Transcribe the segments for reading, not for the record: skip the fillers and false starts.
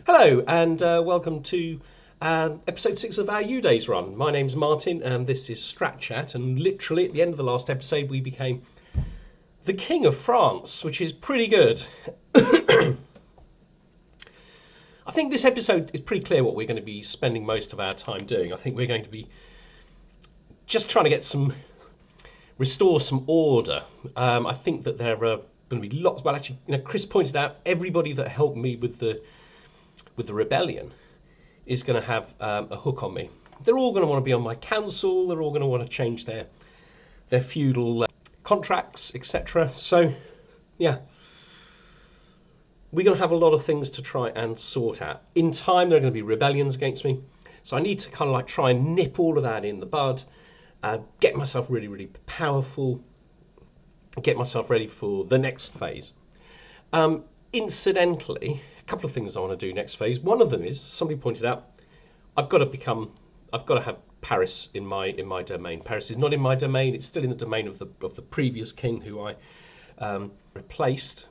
Hello and welcome to episode 6 of our Eudes run. My name's Martin and this is Strat Chat, and literally at the end of the last episode we became the King of France, which is pretty good. I think this episode is pretty clear what we're going to be spending most of our time doing. I think we're going to be just trying to get restore some order. I think that there are going to be lots. Well, actually, Chris pointed out everybody that helped me with the rebellion is going to have a hook on me. They're all going to want to be on my council. They're all going to want to change their feudal contracts, etc. So, yeah, we're going to have a lot of things to try and sort out. In time, there are going to be rebellions against me. So I need to kind of like try and nip all of that in the bud, get myself really, really powerful, get myself ready for the next phase. Incidentally, a couple of things I want to do next phase. One of them is, somebody pointed out, I've got to have Paris in my domain. Paris is not in my domain. It's still in the domain of the previous king who I replaced.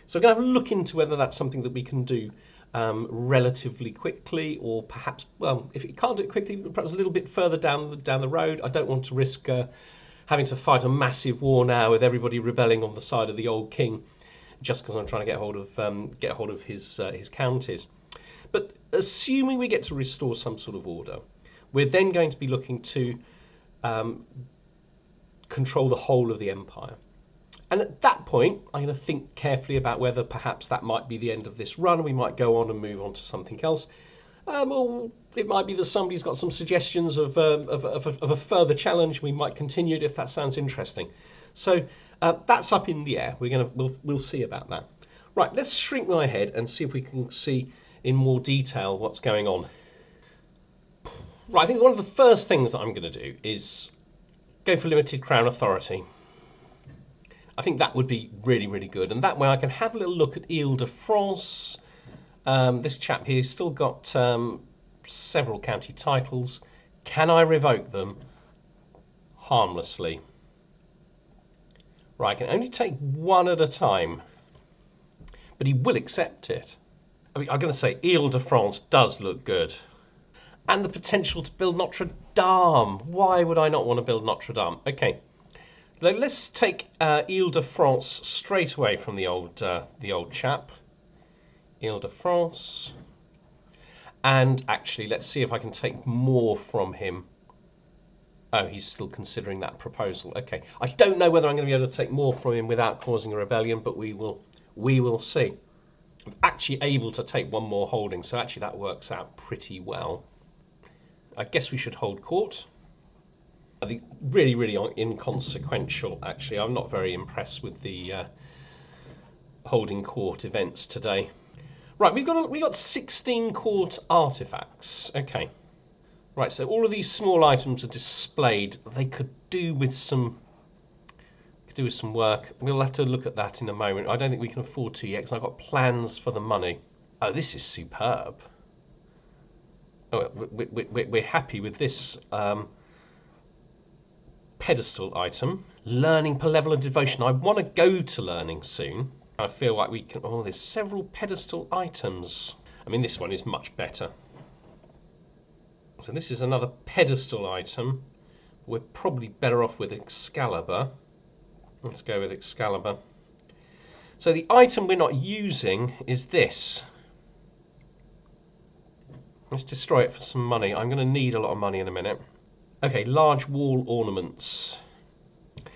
So I'm going to have a look into whether that's something that we can do relatively quickly, or perhaps, well, if it can't do it quickly, perhaps a little bit further down the road. I don't want to risk having to fight a massive war now with everybody rebelling on the side of the old king, just because I'm trying to get hold of his counties. But assuming we get to restore some sort of order, we're then going to be looking to control the whole of the empire. And at that point, I'm going to think carefully about whether perhaps that might be the end of this run. We might go on and move on to something else. Or it might be that somebody's got some suggestions of a further challenge. We might continue it if that sounds interesting. So that's up in the air. We'll see about that. Right, let's shrink my head and see if we can see in more detail what's going on. Right, I think one of the first things that I'm going to do is go for limited crown authority. I think that would be really, really good, and that way I can have a little look at Ile-de-France. This chap here has still got several county titles. Can I revoke them harmlessly? Right, I can only take one at a time, but he will accept it. I mean, I'm going to say Ile-de-France does look good. And the potential to build Notre Dame. Why would I not want to build Notre Dame? Okay, let's take Ile-de-France straight away from the old chap. Ile-de-France. And actually, let's see if I can take more from him. Oh, he's still considering that proposal. Okay, I don't know whether I'm going to be able to take more from him without causing a rebellion, but we will see. I'm actually able to take one more holding, so actually that works out pretty well. I guess we should hold court. I think really, really inconsequential, actually. I'm not very impressed with the holding court events today. Right, we got 16 court artifacts. Okay. Right, so all of these small items are displayed. They could do with some work. We'll have to look at that in a moment. I don't think we can afford to yet, because I've got plans for the money. Oh, this is superb. Oh, we're happy with this pedestal item. Learning per level of devotion. I want to go to learning soon. I feel like we can. Oh, there's several pedestal items. I mean, this one is much better. So this is another pedestal item. We're probably better off with Excalibur. Let's go with Excalibur. So the item we're not using is this. Let's destroy it for some money. I'm going to need a lot of money in a minute. Okay, large wall ornaments.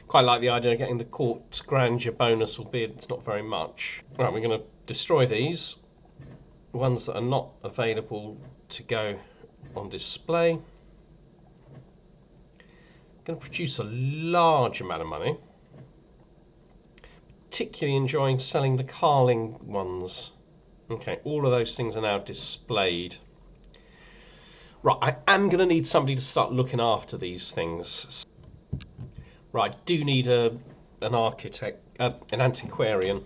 Quite like the idea of getting the court grandeur bonus, albeit it's not very much. Right, we're going to destroy these. Ones that are not available to go on display. Going to produce a large amount of money. Particularly enjoying selling the Carling ones. Okay, all of those things are now displayed. Right, I am going to need somebody to start looking after these things. Right, I do need an architect, an antiquarian.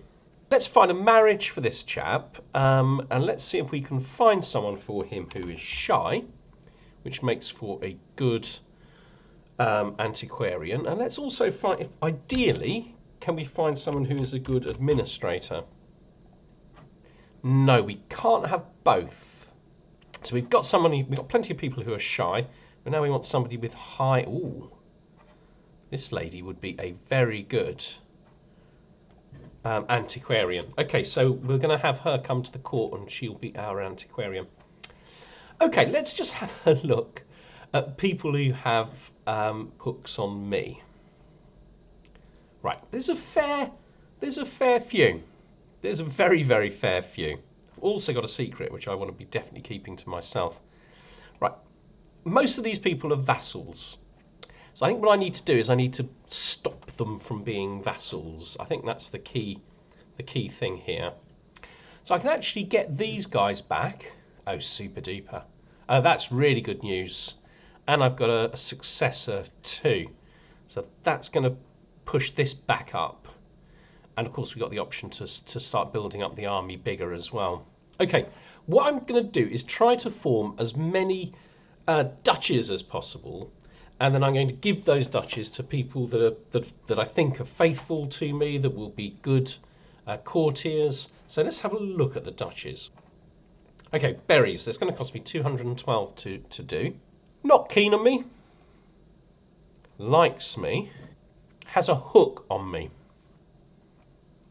Let's find a marriage for this chap, and let's see if we can find someone for him who is shy, which makes for a good antiquarian. And let's also find, if ideally, can we find someone who is a good administrator? No, we can't have both. So we've got plenty of people who are shy, but now we want somebody with high. Ooh, this lady would be a very good antiquarian. Okay, so we're going to have her come to the court, and she'll be our antiquarian. Okay, let's just have a look at people who have hooks on me. Right, there's a fair few. There's a very, very fair few. I've also got a secret, which I want to be definitely keeping to myself. Right, most of these people are vassals. So I think what I need to do is I need to stop them from being vassals. I think that's the key thing here. So I can actually get these guys back. Oh, super duper. That's really good news. And I've got a successor too. So that's going to push this back up. And of course we've got the option to start building up the army bigger as well. Okay, what I'm going to do is try to form as many duchies as possible, and then I'm going to give those duchies to people that I think are faithful to me, that will be good courtiers. So let's have a look at the duchies. Okay, berries. That's going to cost me 212 to do. Not keen on me. Likes me. Has a hook on me.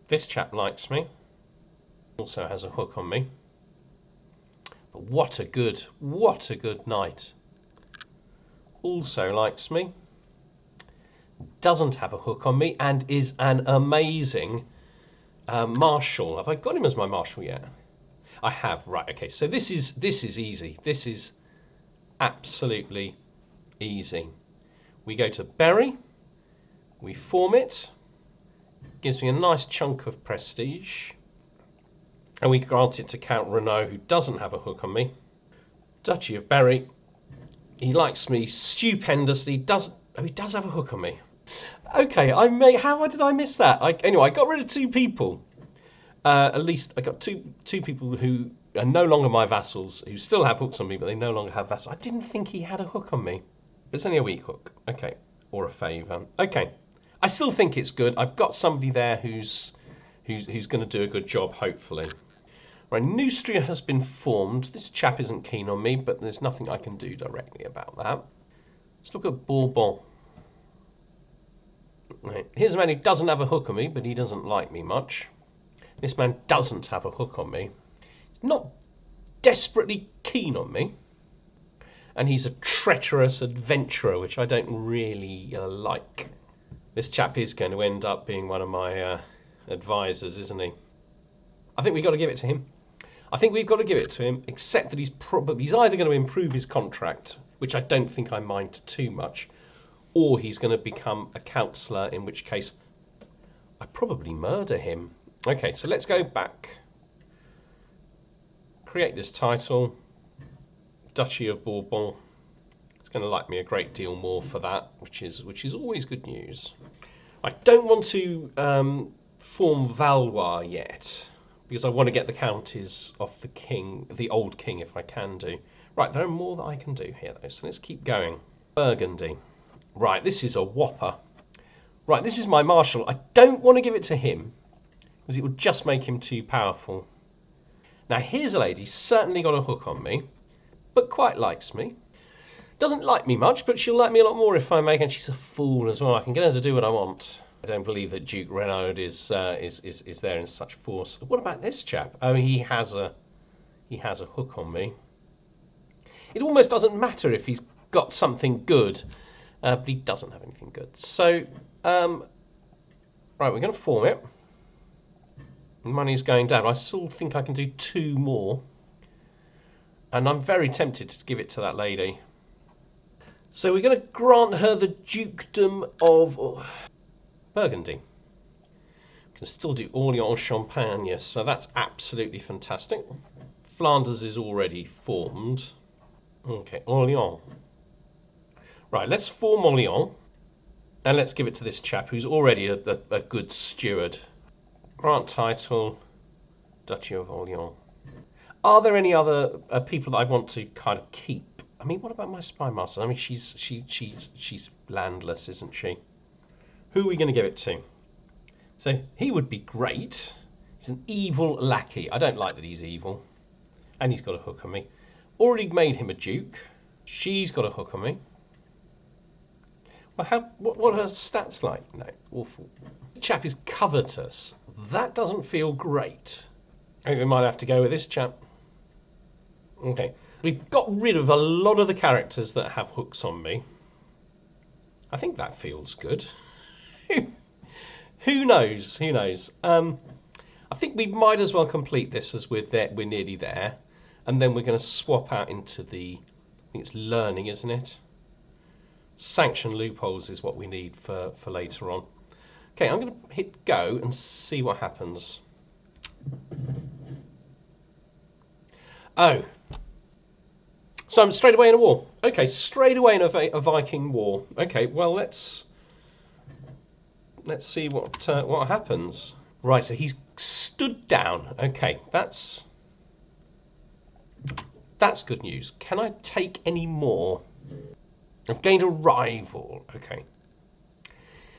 This chap likes me. Also has a hook on me. But what a good knight. Also likes me. Doesn't have a hook on me and is an amazing marshal. Have I got him as my marshal yet? I have. Right. Okay. So this is easy. This is absolutely easy. We go to Berry. We form it. Gives me a nice chunk of prestige. And we grant it to Count Renaud, who doesn't have a hook on me. Duchy of Berry. He likes me stupendously. He does have a hook on me. Okay, how did I miss that? Anyway, I got rid of two people. At least I got two people who are no longer my vassals, who still have hooks on me, but they no longer have vassals. I didn't think he had a hook on me. But it's only a weak hook. Okay, or a favour. Okay, I still think it's good. I've got somebody there who's going to do a good job, hopefully. Right, Neustria has been formed. This chap isn't keen on me, but there's nothing I can do directly about that. Let's look at Bourbon. Right, here's a man who doesn't have a hook on me, but he doesn't like me much. This man doesn't have a hook on me. He's not desperately keen on me. And he's a treacherous adventurer, which I don't really like. This chap is going to end up being one of my advisors, isn't he? I think we've got to give it to him. I think we've got to give it to him, except that he's either going to improve his contract, which I don't think I mind too much, or he's going to become a councillor, in which case I probably murder him. Okay, so let's go back. Create this title. Duchy of Bourbon. It's going to like me a great deal more for that, which is always good news. I don't want to form Valois yet, because I want to get the counties off the king, the old king, if I can do. Right, there are more that I can do here, though, so let's keep going. Burgundy. Right, this is a whopper. Right, this is my marshal. I don't want to give it to him, because it would just make him too powerful. Now, here's a lady, certainly got a hook on me, but quite likes me. Doesn't like me much, but she'll like me a lot more if I make her. And she's a fool as well. I can get her to do what I want. I don't believe that Duke Renaud is there in such force. What about this chap? Oh, he has a hook on me. It almost doesn't matter if he's got something good, but he doesn't have anything good. So, right, we're going to form it. Money's going down. I still think I can do two more, and I'm very tempted to give it to that lady. So we're going to grant her the dukedom of Burgundy. We can still do Orléans-Champagne, so that's absolutely fantastic. Flanders is already formed. Okay, Orléans. Right, let's form Orléans, and let's give it to this chap who's already a good steward. Grant title, Duchy of Orléans. Are there any other people that I want to kind of keep? I mean, what about my spy master? I mean, she's landless, isn't she? Who are we going to give it to? So he would be great. He's an evil lackey. I don't like that he's evil. And he's got a hook on me. Already made him a duke. She's got a hook on me. Well, what are her stats like? No, awful. This chap is covetous. That doesn't feel great. I think we might have to go with this chap. Okay. We've got rid of a lot of the characters that have hooks on me. I think that feels good. Who knows? Who knows? I think we might as well complete this as we're nearly there. And then we're going to swap out into the... I think it's learning, isn't it? Sanction loopholes is what we need for later on. Okay, I'm going to hit go and see what happens. Oh. So I'm straight away in a war. Okay, straight away in a Viking war. Okay, well, let's see what happens. Right, so he's stood down. Okay, that's good news. Can I take any more? I've gained a rival. Okay.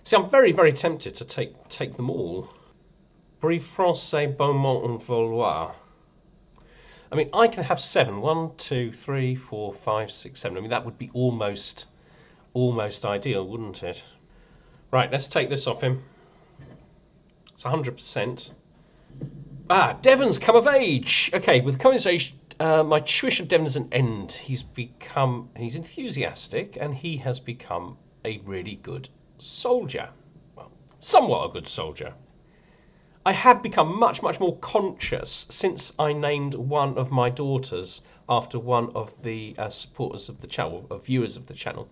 See, I'm very, very tempted to take them all. Brie Francais, Beaumont, and Valois. I mean, I can have 7. 1, 2, 3, 4, 5, 6, 7. I mean, that would be almost ideal, wouldn't it? Right, let's take this off him. It's 100%. Ah, Devon's come of age. Okay, with coming of age, my tuition of Devon is an end. He's enthusiastic, and he has become a really good soldier. Well, somewhat a good soldier. I have become much, much more conscious since I named one of my daughters after one of the supporters of the channel, or viewers of the channel.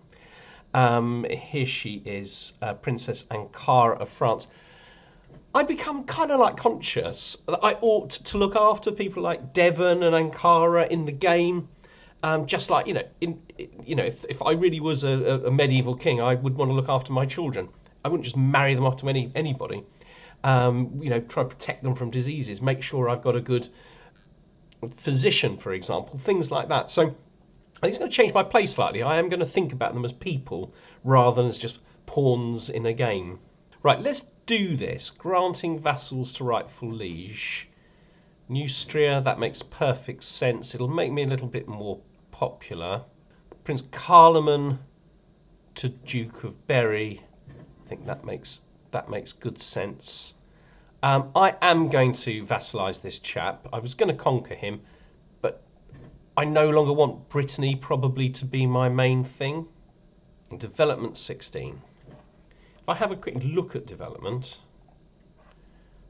Here she is, Princess Ankara of France. I become kind of like conscious that I ought to look after people like Devon and Ankara in the game. Just like, if I really was a medieval king, I would want to look after my children. I wouldn't just marry them off to anybody. Try to protect them from diseases, make sure I've got a good physician, for example, things like that. So I think it's going to change my play slightly. I am going to think about them as people rather than as just pawns in a game. Right, let's do this. Granting vassals to rightful liege. Neustria, that makes perfect sense. It'll make me a little bit more popular. Prince Carloman to Duke of Berry. I think that makes good sense. I am going to vassalize this chap. I was going to conquer him, but I no longer want Britany probably to be my main thing. Development 16. If I have a quick look at development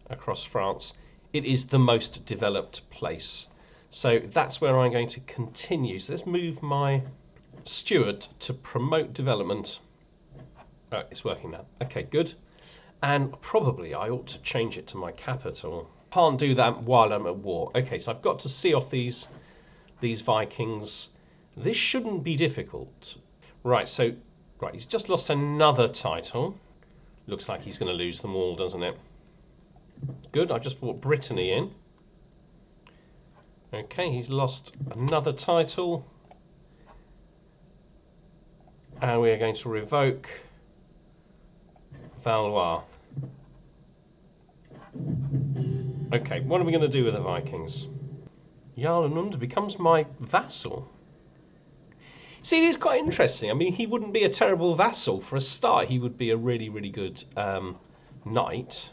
across France, it is the most developed place. So that's where I'm going to continue. So let's move my steward to promote development. Oh, it's working now. Okay, good. And probably I ought to change it to my capital. Can't do that while I'm at war. Okay, so I've got to see off these Vikings. This shouldn't be difficult. Right, he's just lost another title. Looks like he's going to lose them all, doesn't it? Good, I just brought Britany in. Okay, he's lost another title. And we are going to revoke Valois. Okay, what are we going to do with the Vikings? Jarl Anunda becomes my vassal. See, it is quite interesting. I mean, he wouldn't be a terrible vassal for a start. He would be a really, really good knight.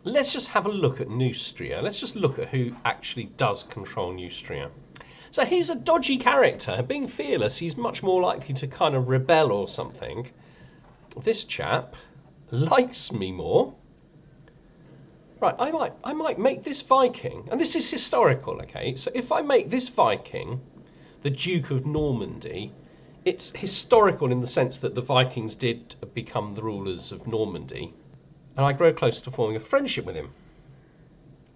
Let's just have a look at Neustria. Let's just look at who actually does control Neustria. So he's a dodgy character. Being fearless, he's much more likely to kind of rebel or something. This chap likes me more. Right, I might make this Viking, and this is historical, okay? So if I make this Viking the Duke of Normandy, it's historical in the sense that the Vikings did become the rulers of Normandy, and I grow close to forming a friendship with him.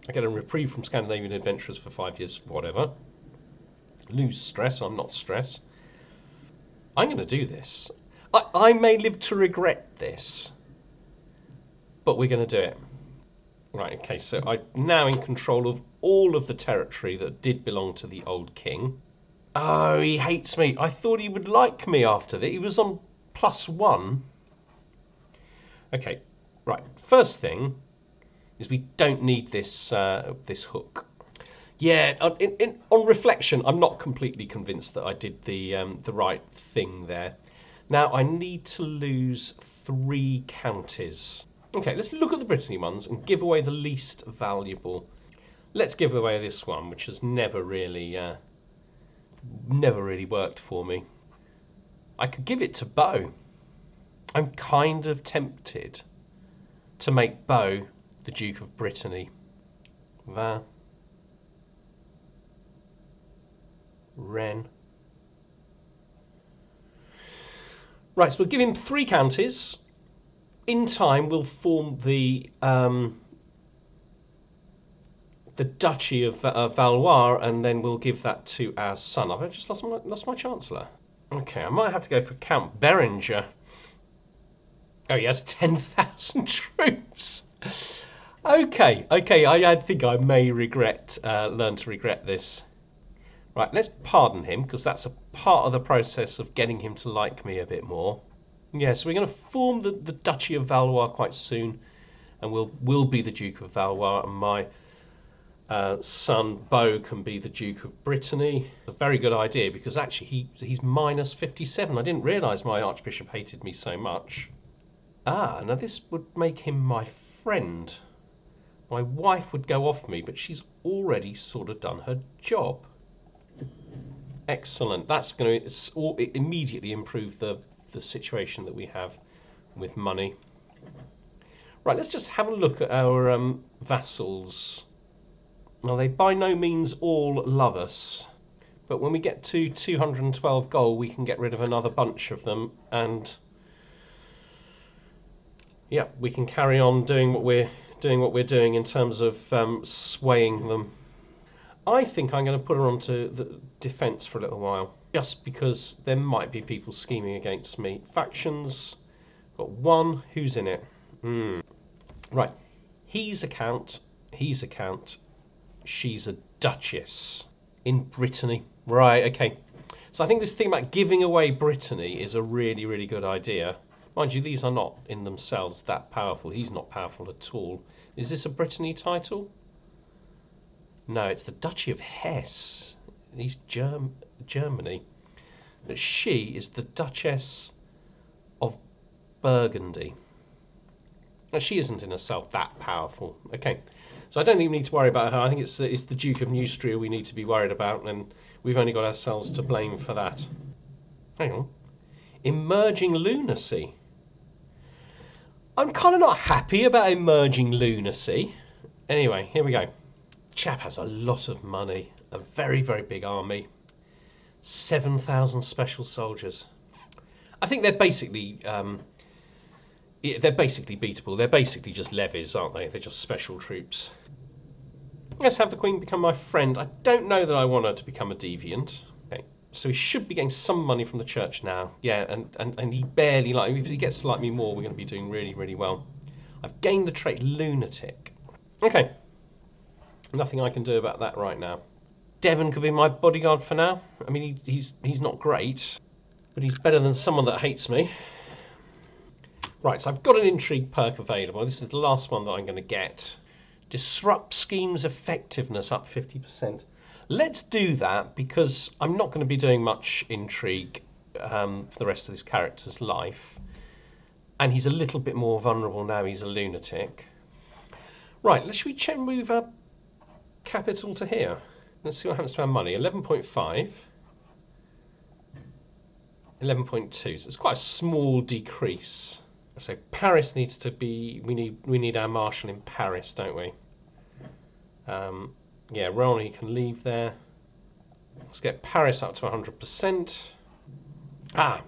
I get a reprieve from Scandinavian adventurers for 5 years, whatever. Lose stress, I'm not stressed. I'm going to do this. I may live to regret this, but we're going to do it. Right, okay, so I'm now in control of all of the territory that did belong to the old king. Oh, he hates me. I thought he would like me after that. He was on +1. Okay, right. First thing, is we don't need this this hook. Yeah, on reflection, I'm not completely convinced that I did the right thing there. Now I need to lose 3 counties. Okay, let's look at the Britany ones and give away the least valuable. Let's give away this one, which has never really worked for me. I could give it to Beau. I'm kind of tempted to make Beau the Duke of Britany. There. Rennes. Right, so we'll give him 3 counties. In time, we'll form the Duchy of Valois, and then we'll give that to our son. I've just lost my Chancellor. Okay, I might have to go for Count Berenger. Oh, he has 10,000 troops. Okay, I think I may learn to regret this. Right, let's pardon him, because that's a part of the process of getting him to like me a bit more. Yeah, so we're going to form the Duchy of Valois quite soon, and we'll be the Duke of Valois, and my son Beau can be the Duke of Britany. It's a very good idea, because actually he's minus 57. I didn't realise my Archbishop hated me so much. Ah, now this would make him my friend. My wife would go off me, but she's already sort of done her job. Excellent. That's going to immediately improve the situation that we have with money. Right, let's just have a look at our vassals. Well, they by no means all love us, but when we get to 212 gold, we can get rid of another bunch of them, and yeah, we can carry on doing what we're doing in terms of swaying them. I think I'm going to put her onto the defence for a little while, just because there might be people scheming against me. Factions, got 1. Who's in it? Right, he's a count. She's a duchess in Britany. Right, okay. So I think this thing about giving away Britany is a really, really good idea. Mind you, these are not in themselves that powerful. He's not powerful at all. Is this a Britany title? No, it's the Duchy of Hesse. He's Germany. But she is the Duchess of Burgundy. Now, she isn't in herself that powerful. Okay, so I don't think we need to worry about her. I think it's the Duke of Neustria we need to be worried about, and we've only got ourselves to blame for that. Hang on. Emerging lunacy. I'm kind of not happy about emerging lunacy. Anyway, here we go. Chap has a lot of money, a very, very big army, 7,000 special soldiers. I think they're basically beatable. They're basically just levies, aren't they? They're just special troops. Let's have the Queen become my friend. I don't know that I want her to become a deviant. Okay, so he should be getting some money from the church now. Yeah, and he barely like me. If he gets to like me more, we're going to be doing really, really well. I've gained the trait lunatic. Okay. Nothing I can do about that right now. Devon could be my bodyguard for now. I mean, he's not great, but he's better than someone that hates me. Right, so I've got an intrigue perk available. This is the last one that I'm going to get. Disrupt schemes effectiveness up 50%. Let's do that, because I'm not going to be doing much intrigue for the rest of this character's life. And he's a little bit more vulnerable now. He's a lunatic. Right, should we move our capital to here? Let's see what happens to our money. 11.5. 11.2. So it's quite a small decrease. So Paris needs to be. We need our marshal in Paris, don't we? Yeah, Ronnie can leave there. Let's get Paris up to 100%. Ah,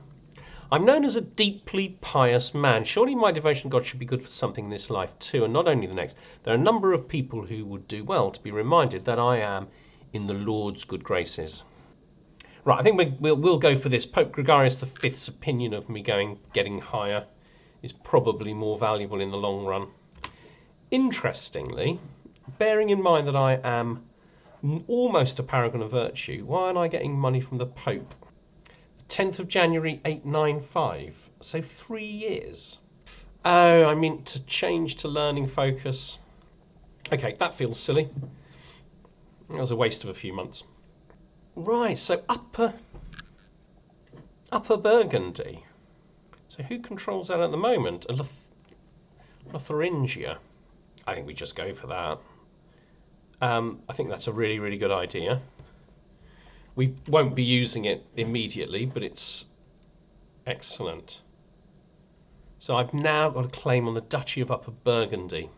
I'm known as a deeply pious man. Surely my devotion to God should be good for something in this life too, and not only the next. There are a number of people who would do well to be reminded that I am in the Lord's good graces. Right, I think we'll go for this. Pope Gregorius V's opinion of me getting higher is probably more valuable in the long run. Interestingly, bearing in mind that I am almost a paragon of virtue, why aren't I getting money from the Pope? 10th of January 895, so 3 years. Oh, I meant to change to learning focus. Okay, that feels silly. That was a waste of a few months. Right, so Upper Burgundy. So who controls that at the moment? Lotharingia. I think we just go for that. I think that's a really, really good idea. We won't be using it immediately, but it's excellent. So I've now got a claim on the Duchy of Upper Burgundy,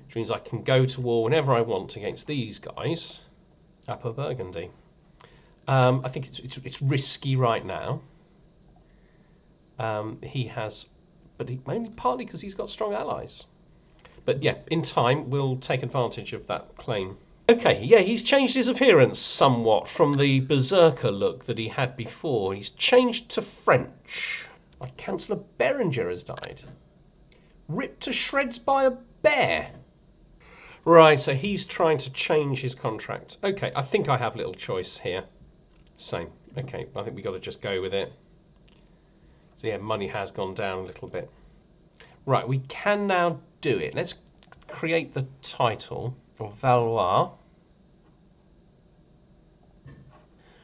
which means I can go to war whenever I want against these guys. Upper Burgundy. I think it's risky right now. He has, but only partly because he's got strong allies. But yeah, in time we'll take advantage of that claim. Okay, yeah, he's changed his appearance somewhat from the berserker look that he had before. He's changed to French. My Councillor Berenger has died. Ripped to shreds by a bear. Right, so he's trying to change his contract. Okay, I think I have little choice here. Same. Okay, I think we got to just go with it. So yeah, money has gone down a little bit. Right, we can now do it. Let's create the title of Valois.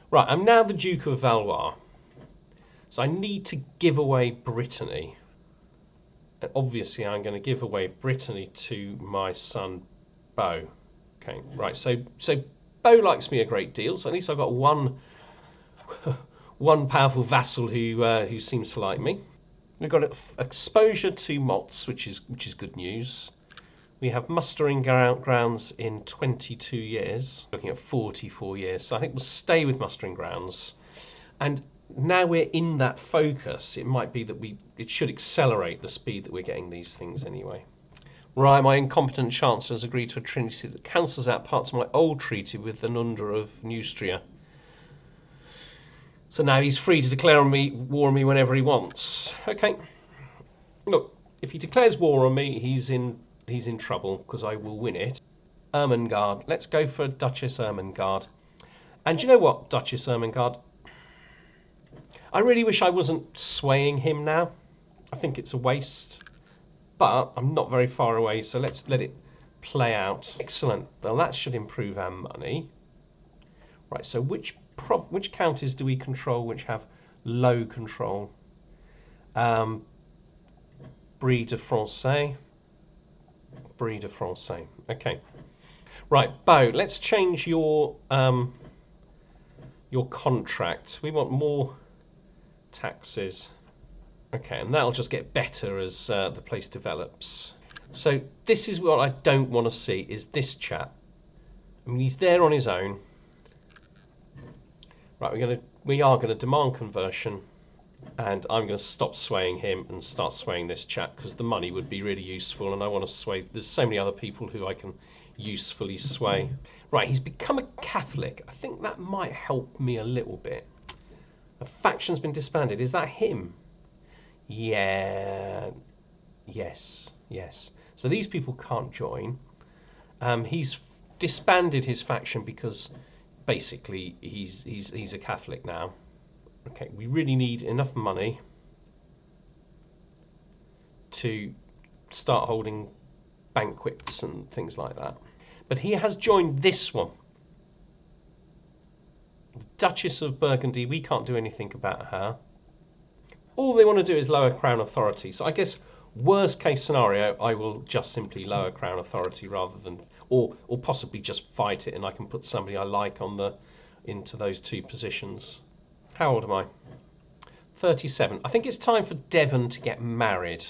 Right, I'm now the Duke of Valois. So I need to give away Britany. And obviously I'm going to give away Britany to my son Beau. Okay, right, so Beau likes me a great deal, so at least I've got one powerful vassal who seems to like me. We've got exposure to mots, which is good news. We have mustering grounds in 22 years, looking at 44 years. So I think we'll stay with mustering grounds. And now we're in that focus, it might be that it should accelerate the speed that we're getting these things anyway. Right, my incompetent chancellor has agreed to a treaty that cancels out parts of my old treaty with the Nunda of Neustria. So now he's free to declare war on me whenever he wants. Okay. Look, if he declares war on me, he's in trouble because I will win it. Ermengarde. Let's go for Duchess Ermengarde. And you know what, Duchess Ermengarde? I really wish I wasn't swaying him now. I think it's a waste. But I'm not very far away, so let's let it play out. Excellent. Well, that should improve our money. Right, so which counties do we control which have low control? Brie de Francais. Brie de Francais. Okay. Right, Beau, let's change your contract. We want more taxes. Okay, and that'll just get better as the place develops. So this is what I don't want to see, is this chap. I mean, he's there on his own. Right, we are gonna demand conversion, and I'm going to stop swaying him and start swaying this chap because the money would be really useful, and I want to sway. There's so many other people who I can usefully sway. Right, he's become a Catholic. I think that might help me a little bit. A faction's been disbanded. Is that him? Yeah. Yes. So these people can't join. He's disbanded his faction because basically he's a Catholic now. Okay, we really need enough money to start holding banquets and things like that. But he has joined this one. The Duchess of Burgundy, we can't do anything about her. All they want to do is lower Crown authority. So I guess worst case scenario, I will just simply lower Crown authority rather than, or possibly just fight it, and I can put somebody I like into those two positions. How old am I? 37. I think it's time for Devon to get married.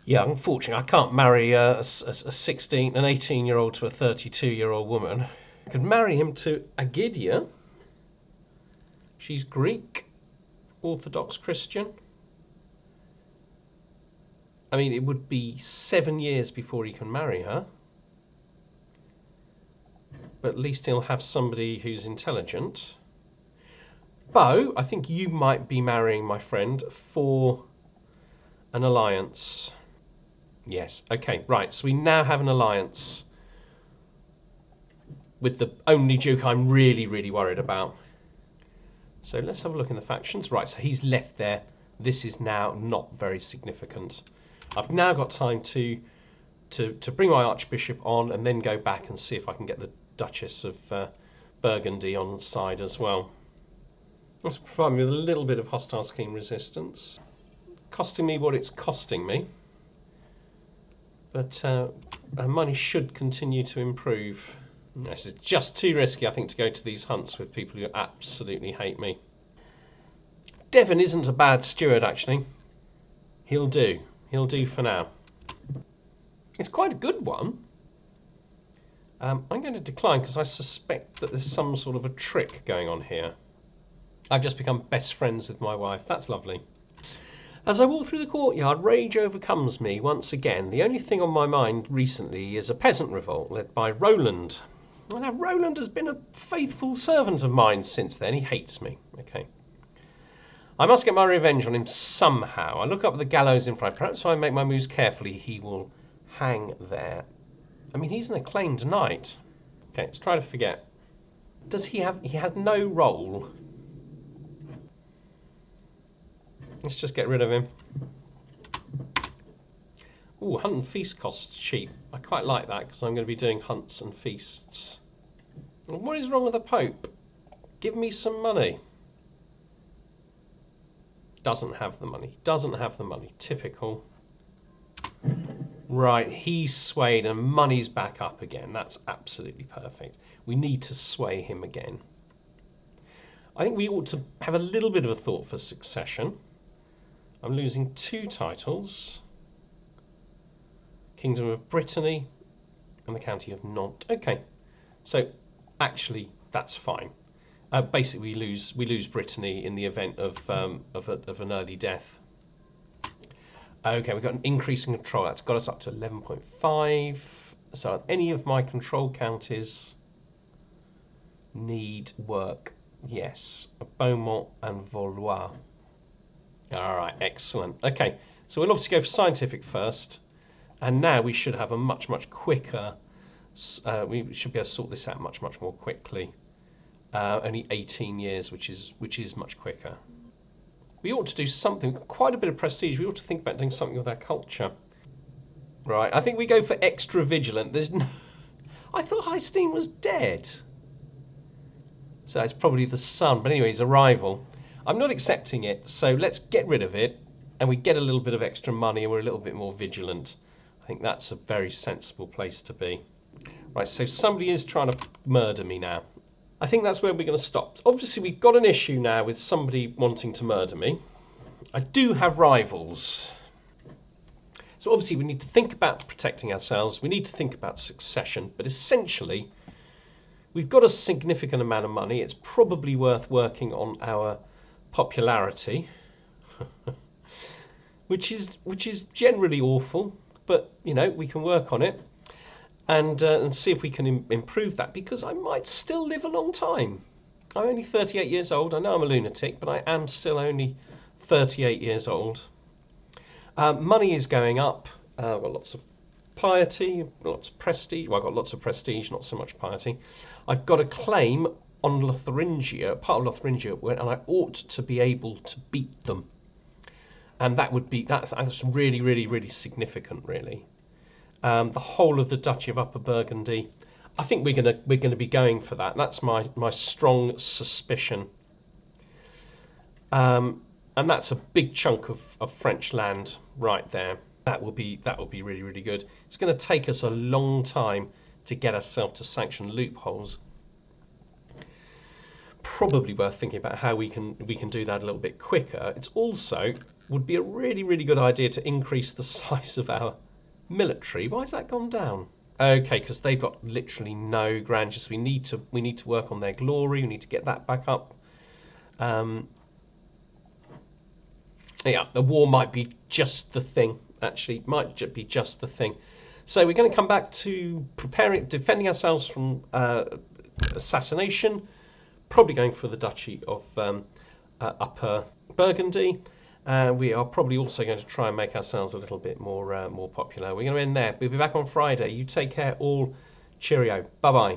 Yeah, unfortunately, I can't marry an 18-year-old to a 32-year-old woman. I could marry him to Agidia. She's Greek, Orthodox Christian. I mean, it would be 7 years before he can marry her. But at least he'll have somebody who's intelligent. Beau, I think you might be marrying my friend for an alliance. Yes, okay, right. So we now have an alliance with the only duke I'm really, really worried about. So let's have a look in the factions. Right, so he's left there. This is now not very significant. I've now got time to to bring my Archbishop on and then go back and see if I can get the Duchess of Burgundy on side as well. This will provide me with a little bit of hostile scheme resistance. Costing me what it's costing me. But money should continue to improve. This is just too risky, I think, to go to these hunts with people who absolutely hate me. Devon isn't a bad steward, actually. He'll do. He'll do for now. It's quite a good one. I'm going to decline because I suspect that there's some sort of a trick going on here. I've just become best friends with my wife. That's lovely. As I walk through the courtyard, rage overcomes me once again. The only thing on my mind recently is a peasant revolt led by Roland. Well, now, Roland has been a faithful servant of mine since then. He hates me. Okay. I must get my revenge on him somehow. I look up at the gallows in front. Perhaps if I make my moves carefully, he will hang there. I mean, he's an acclaimed knight. Okay, let's try to forget. Does he have... He has no role. Let's just get rid of him. Ooh, hunt and feast costs cheap. I quite like that because I'm going to be doing hunts and feasts. And what is wrong with the Pope? Give me some money. Doesn't have the money. Doesn't have the money. Typical. Right, he's swayed and money's back up again. That's absolutely perfect. We need to sway him again. I think we ought to have a little bit of a thought for succession. I'm losing 2 titles. Kingdom of Britany and the County of Nantes. Okay, so actually that's fine. Basically, we lose Britany in the event of an early death. Okay, we've got an increase in control. That's got us up to 11.5. So any of my control counties need work. Yes, Beaumont and Valois. All right, excellent. Okay, so we'll obviously go for scientific first. And now we should have a much quicker... we should be able to sort this out much more quickly. Only 18 years, which is much quicker. We ought to do something, quite a bit of prestige. We ought to think about doing something with our culture. Right, I think we go for extra vigilant. There's no... I thought Heistine was dead. So it's probably the son, but anyway, he's a rival. I'm not accepting it, so let's get rid of it, and we get a little bit of extra money, and we're a little bit more vigilant. I think that's a very sensible place to be. Right, so somebody is trying to murder me now. I think that's where we're going to stop. Obviously, we've got an issue now with somebody wanting to murder me. I do have rivals. So obviously, we need to think about protecting ourselves. We need to think about succession. But essentially, we've got a significant amount of money. It's probably worth working on our popularity, which is generally awful. But, you know, we can work on it. And see if we can improve that, because I might still live a long time. I'm only 38 years old. I know I'm a lunatic, but I am still only 38 years old. Money is going up. I've got lots of piety, lots of prestige. Well, I've got lots of prestige, not so much piety. I've got a claim on Lotharingia, part of Lotharingia, and I ought to be able to beat them. And that's really significant, really. The whole of the Duchy of Upper Burgundy. I think we're gonna be going for that. That's my strong suspicion. And that's a big chunk of French land right there. That will be really good. It's going to take us a long time to get ourselves to sanction loopholes. Probably worth thinking about how we can do that a little bit quicker. It's also would be a really good idea to increase the size of our military. Why has that gone down? Okay, because they've got literally no grandeur. So we need to work on their glory. We need to get that back up. Yeah, the war might be just the thing. Actually, it might be just the thing. So we're going to come back to defending ourselves from assassination. Probably going for the Duchy of Upper Burgundy. We are probably also going to try and make ourselves a little bit more popular. We're going to end there. We'll be back on Friday. You take care all. Cheerio. Bye-bye.